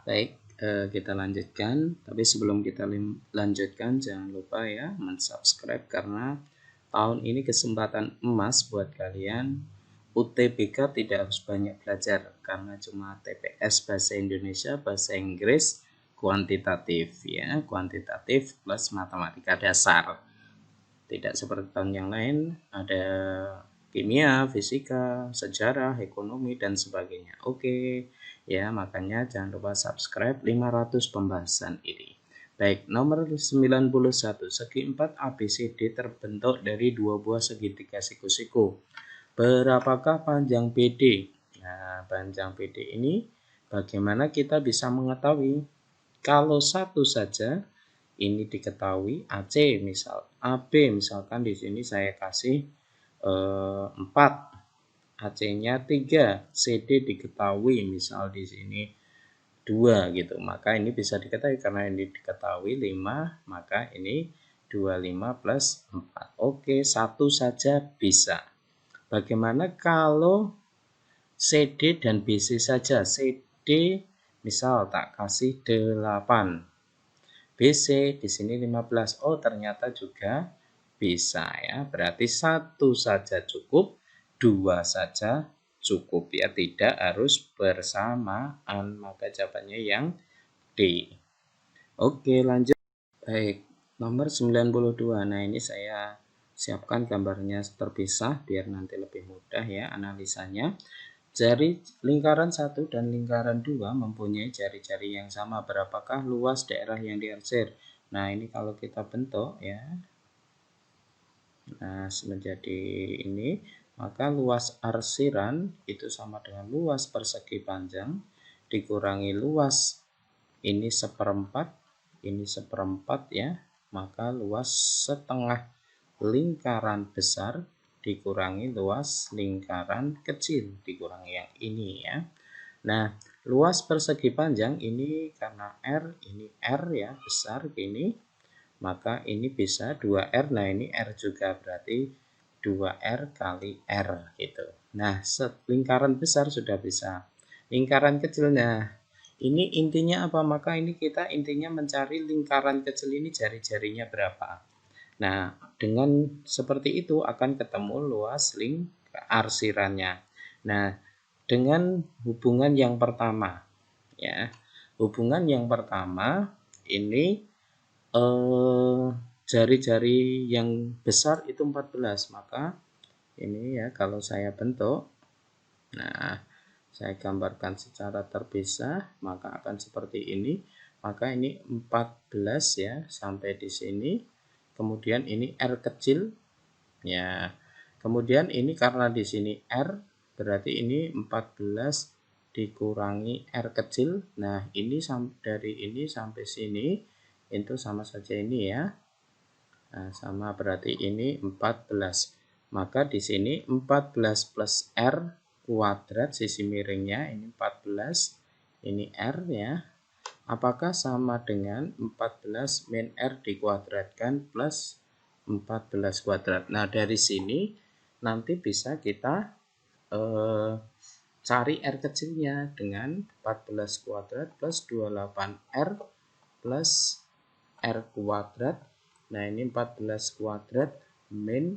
Baik, kita lanjutkan. Tapi sebelum kita lanjutkan, jangan lupa ya mensubscribe karena tahun ini kesempatan emas buat kalian. UTBK tidak harus banyak belajar karena cuma TPS bahasa Indonesia, bahasa Inggris, kuantitatif ya, kuantitatif plus matematika dasar. Tidak seperti tahun yang lain, ada kimia, fisika, sejarah, ekonomi, dan sebagainya. Oke, ya makanya jangan lupa subscribe 500 pembahasan ini. Baik, nomor 91. Segi 4 ABCD terbentuk dari dua buah segitiga siku-siku. Berapakah panjang BD? Nah, panjang BD ini bagaimana kita bisa mengetahui? Kalau satu saja ini diketahui, AC misal, AB misalkan di sini saya kasih 4, AC-nya 3, CD diketahui misal di sini 2 gitu. Maka ini bisa diketahui karena ini diketahui 5, maka ini 25 plus 4. Oke, satu saja bisa. Bagaimana kalau CD dan BC saja? CD misal tak kasih 8. BC di sini 15. Oh, ternyata juga bisa ya. Berarti satu saja cukup, dua saja cukup ya. Tidak harus bersamaan. Maka jawabannya yang D. Oke, lanjut. Baik, nomor 92. Nah, ini saya siapkan gambarnya terpisah biar nanti lebih mudah ya analisanya. Jari lingkaran 1 dan lingkaran 2 mempunyai jari-jari yang sama. Berapakah luas daerah yang diarsir? Nah, ini kalau kita bentuk ya. Nah, menjadi ini, maka luas arsiran itu sama dengan luas persegi panjang dikurangi luas ini seperempat ya. Maka luas setengah lingkaran besar dikurangi luas lingkaran kecil dikurangi yang ini ya. Nah, luas persegi panjang ini karena R, ini R ya, besar gini, maka ini bisa 2R. Nah, ini R juga berarti 2R kali R gitu. Nah, lingkaran besar sudah bisa. Lingkaran kecilnya, ini intinya apa? Maka ini kita intinya mencari lingkaran kecil ini jari-jarinya berapa. Nah, dengan seperti itu akan ketemu luas arsirannya. Nah, dengan hubungan yang pertama ya. Hubungan yang pertama ini jari-jari yang besar itu 14. Maka ini ya kalau saya bentuk. Nah, saya gambarkan secara terpisah, maka akan seperti ini. Maka ini 14 ya sampai di sini. Kemudian ini R kecil ya. Kemudian ini karena di sini R berarti ini 14 dikurangi R kecil. Nah, ini dari ini sampai sini itu sama saja ini ya. Nah, sama berarti ini 14. Maka di sini 14 plus R kuadrat sisi miringnya ini 14. Ini R ya. Apakah sama dengan 14 min R dikuadratkan plus 14 kuadrat. Nah, dari sini nanti bisa kita cari R kecilnya dengan 14 kuadrat plus 28R plus R kuadrat. Nah, ini 14 kuadrat min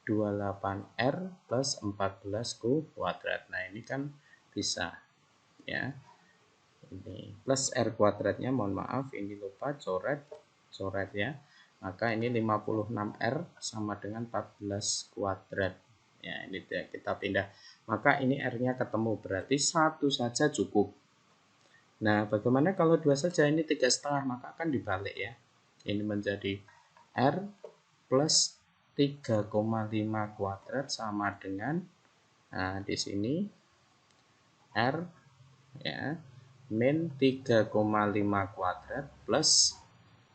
28R plus 14 kuadrat. Nah, ini kan bisa ya. Ini plus R kuadratnya, mohon maaf ini lupa coret ya. Maka ini 56R sama dengan 14 kuadrat. Ya, ini kita pindah. Maka ini R-nya ketemu, berarti satu saja cukup. Nah, bagaimana kalau dua saja? Ini 3,5, maka akan dibalik ya. Ini menjadi R plus 3,5 kuadrat sama dengan, nah di sini R ya min 3,5 kuadrat plus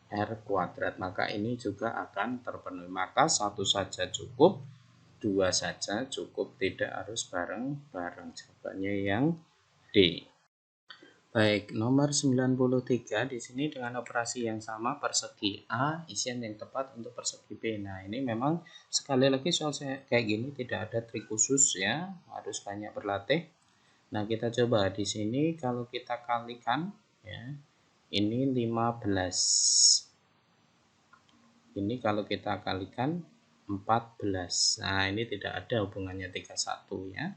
R kuadrat. Maka ini juga akan terpenuhi. Maka satu saja cukup, dua saja cukup, tidak harus bareng-bareng. Jawabannya yang D. Baik, nomor 93 di sini dengan operasi yang sama persegi A, isian yang tepat untuk persegi B. Nah, ini memang sekali lagi soal kayak gini tidak ada trik khusus ya, harus banyak berlatih. Nah, kita coba di sini kalau kita kalikan ya. Ini 15. Ini kalau kita kalikan 14. Nah, ini tidak ada hubungannya 31 ya.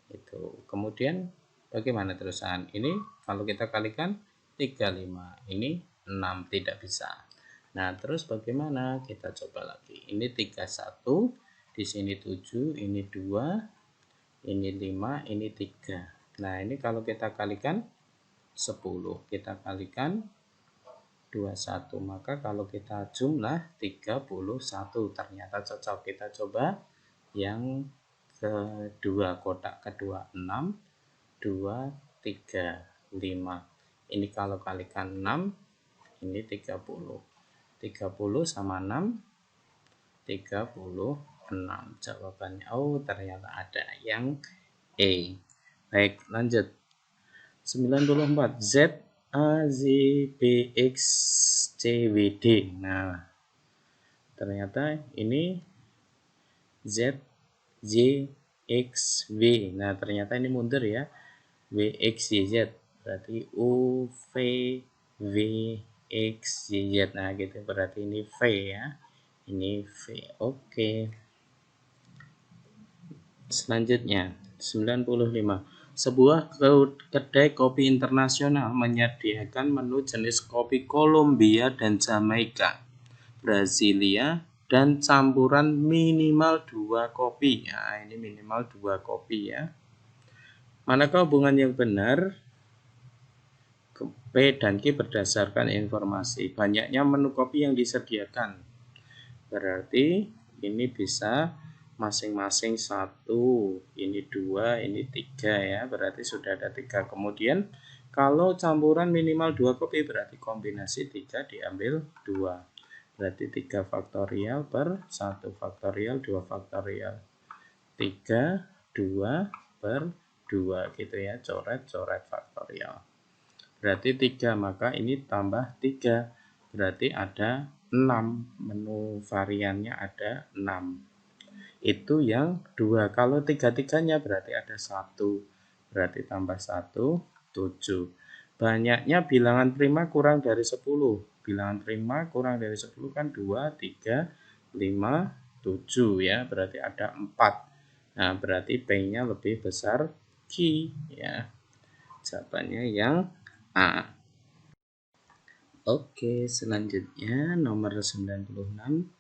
Itu. Kemudian bagaimana terusan? Ini kalau kita kalikan 35. Ini 6, tidak bisa. Nah, terus bagaimana? Kita coba lagi. Ini 31, di sini 7, ini 2, ini 5, ini 3. Nah, ini kalau kita kalikan 10, kita kalikan 21, maka kalau kita jumlah 31, ternyata cocok. Kita coba yang kedua, kotak kedua, 6, 2, 3, 5. Ini kalau kalikan 6, ini 30. 30 sama 6, 36. Jawabannya, oh ternyata ada yang E. Baik, lanjut. 94. Z A Z B X C W D. Nah, ternyata ini Z Z X W. Nah, ternyata ini mundur ya. W X Y Z. Berarti U V W X Y Z. Nah, gitu. Berarti ini V ya. Ini V. Oke. Selanjutnya, 95. Sebuah kedai kopi internasional menyediakan menu jenis kopi Kolombia dan Jamaika, Brasilia, dan campuran minimal 2 kopi. Nah, ini minimal 2 kopi ya. Manakah hubungan yang benar? P dan Q berdasarkan informasi banyaknya menu kopi yang disediakan. Berarti ini bisa masing-masing 1, ini 2, ini 3 ya. Berarti sudah ada 3. Kemudian kalau campuran minimal 2 kopi berarti kombinasi 3 diambil 2. Berarti 3 faktorial per 1 faktorial 2 faktorial. 3, 2 per 2 gitu ya. Coret-coret faktorial. Berarti 3, maka ini tambah 3. Berarti ada 6. Menu variannya ada 6. Itu yang 2. Kalau 3-3-nya berarti ada 1. Berarti tambah 1, 7. Banyaknya bilangan prima kurang dari 10. Bilangan prima kurang dari 10 kan 2, 3, 5, 7 ya. Berarti ada 4. Nah, berarti P-nya lebih besar Q ya. Jawabannya yang A. Oke, selanjutnya nomor 96.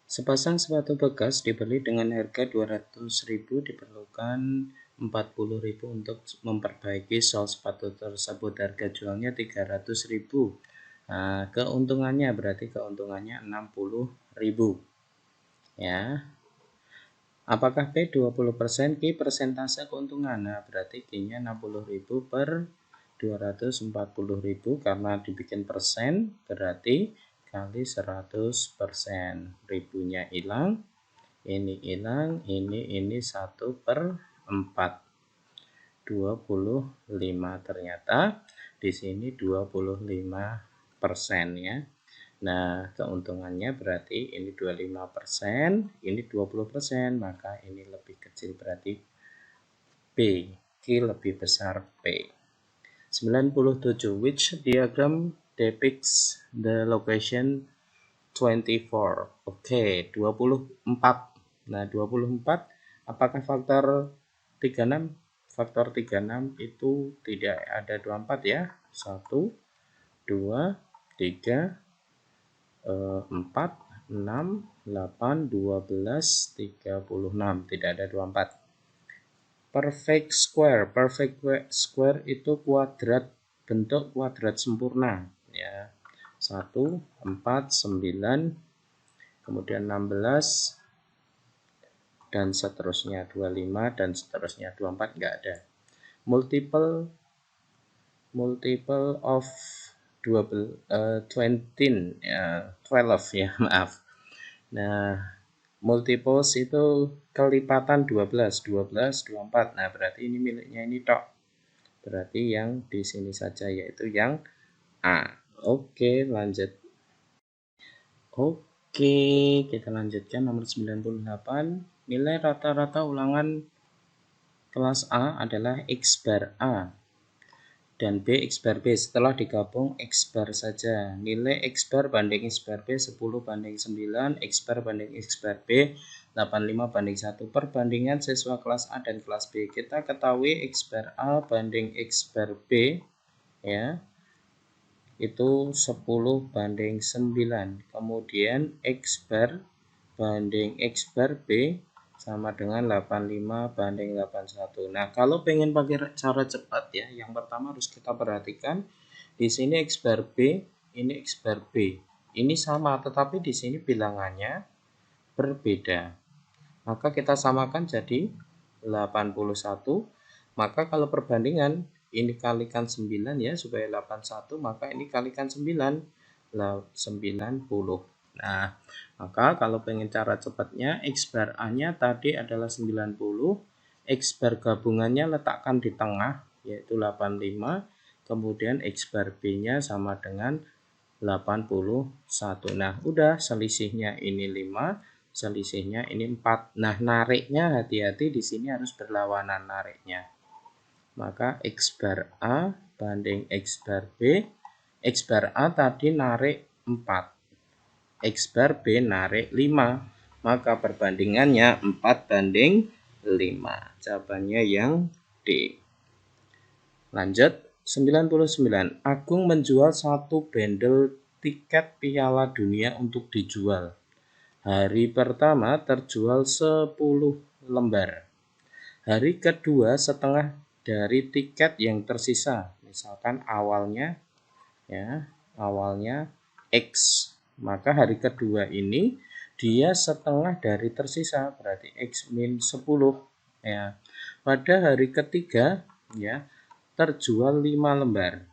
Sepasang sepatu bekas dibeli dengan harga 200.000, diperlukan 40.000 untuk memperbaiki sol sepatu tersebut. Harga jualnya 300.000. Nah, keuntungannya berarti keuntungannya 60.000. Ya. Apakah P 20%, Q persentase keuntungan? Nah, berarti Q-nya 60.000 per 240.000 karena dibikin persen, berarti kali 100%. Ribunya hilang, ini hilang, ini 1/4. 25 ternyata di sini 25% ya. Nah, keuntungannya berarti ini 25%, ini 20%, maka ini lebih kecil berarti B. Q lebih besar P. 97. Which diagram depicts the location 24? Oke, 24. Nah, 24 apakah faktor 36? Faktor 36 itu tidak ada 24 ya. 1, 2, 3, 4, 6, 8, 12, 36. Tidak ada 24. Perfect square. Perfect square itu kuadrat, bentuk kuadrat sempurna ya. 1, 4, 9, kemudian 16 dan seterusnya, 25 dan seterusnya. 24 enggak ada. Multiple of 20 ya, 12 ya, maaf. Nah, multiples itu kelipatan 12, 24. Nah, berarti ini miliknya ini tok. Berarti yang di sini saja, yaitu yang A. Oke, lanjut. Oke, kita lanjutkan nomor 98. Nilai rata-rata ulangan kelas A adalah X bar A. dan B X bar B. Setelah digabung X bar saja. Nilai X bar banding X bar B 10 banding 9, X bar banding X bar B 85 banding 1. Perbandingan siswa kelas A dan kelas B. Kita ketahui X bar A banding X bar B ya, itu 10 banding 9. Kemudian X bar banding X bar B sama dengan 85 banding 81. Nah, kalau pengen pakai cara cepat ya, yang pertama harus kita perhatikan di sini X bar B, ini X bar B. Ini sama, tetapi di sini bilangannya berbeda. Maka kita samakan jadi 81. Maka kalau perbandingan ini kalikan 9 ya, supaya 81, maka ini kalikan 9, 90. Nah, maka kalau pengen cara cepatnya, X bar A-nya tadi adalah 90, X bar gabungannya letakkan di tengah, yaitu 85, kemudian X bar B-nya sama dengan 81. Nah, udah selisihnya ini 5, selisihnya ini 4. Nah, nariknya hati-hati di sini harus berlawanan nariknya. Maka X bar A banding X bar B, X bar A tadi narik 4. X bar B narik 5, maka perbandingannya 4 banding 5. Jawabannya yang D. Lanjut, 99. Agung menjual 1 bendel tiket Piala Dunia untuk dijual. Hari pertama terjual 10 lembar. Hari kedua setengah dari tiket yang tersisa. Misalkan awalnya X. Maka hari kedua ini dia setengah dari tersisa, berarti X min 10 ya. Pada hari ketiga ya terjual 5 lembar.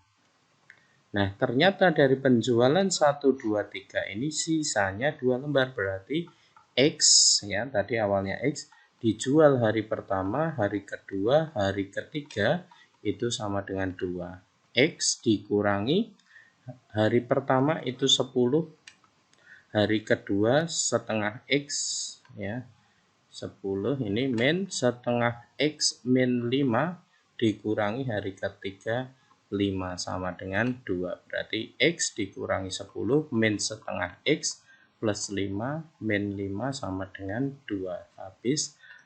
Nah, ternyata dari penjualan 1 2 3 ini sisanya 2 lembar, berarti X ya, tadi awalnya X dijual hari pertama, hari kedua, hari ketiga itu sama dengan 2. X dikurangi hari pertama itu 10, hari kedua setengah X ya, 10 ini min setengah X min 5 dikurangi hari ketiga 5 sama dengan 2. Berarti X dikurangi 10 min setengah X plus 5 min 5 sama dengan 2.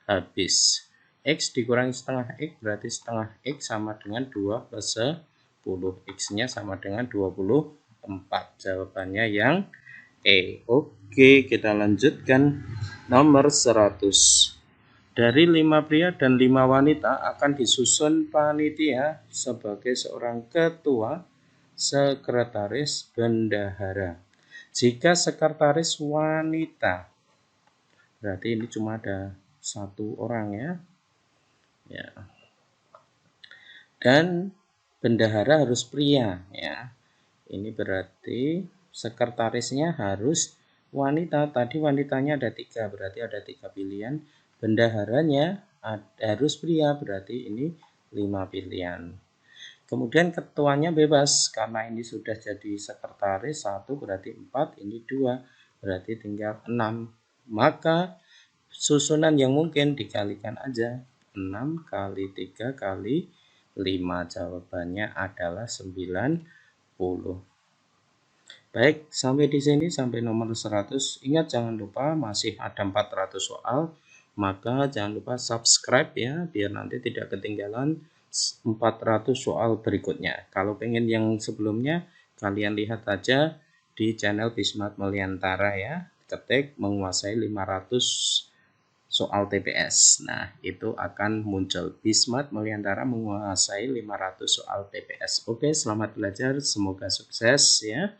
Habis. X dikurangi setengah X berarti setengah X sama dengan 2 plus 10. X-nya sama dengan 24. Jawabannya yang E. Oke, kita lanjutkan. Nomor 100. Dari 5 pria dan 5 wanita akan disusun panitia sebagai seorang ketua, sekretaris, bendahara. Jika sekretaris wanita, berarti ini cuma ada 1 orang ya. Dan bendahara harus pria ya. Ini berarti sekretarisnya harus wanita. Tadi wanitanya ada 3, berarti ada 3 pilihan. Bendaharanya harus pria, berarti ini 5 pilihan. Kemudian ketuanya bebas, karena ini sudah jadi sekretaris 1 berarti 4, ini 2 berarti tinggal 6. Maka susunan yang mungkin dikalikan aja, 6 kali 3 kali 5. Jawabannya adalah 90. Baik, sampai di sini, sampai nomor 100. Ingat, jangan lupa masih ada 400 soal. Maka jangan lupa subscribe ya, biar nanti tidak ketinggalan 400 soal berikutnya. Kalau pengen yang sebelumnya, kalian lihat aja di channel Bismart Mulyantara ya. Ketik menguasai 500 soal TPS. Nah, itu akan muncul Bismart Mulyantara menguasai 500 soal TPS. Oke, selamat belajar, semoga sukses ya.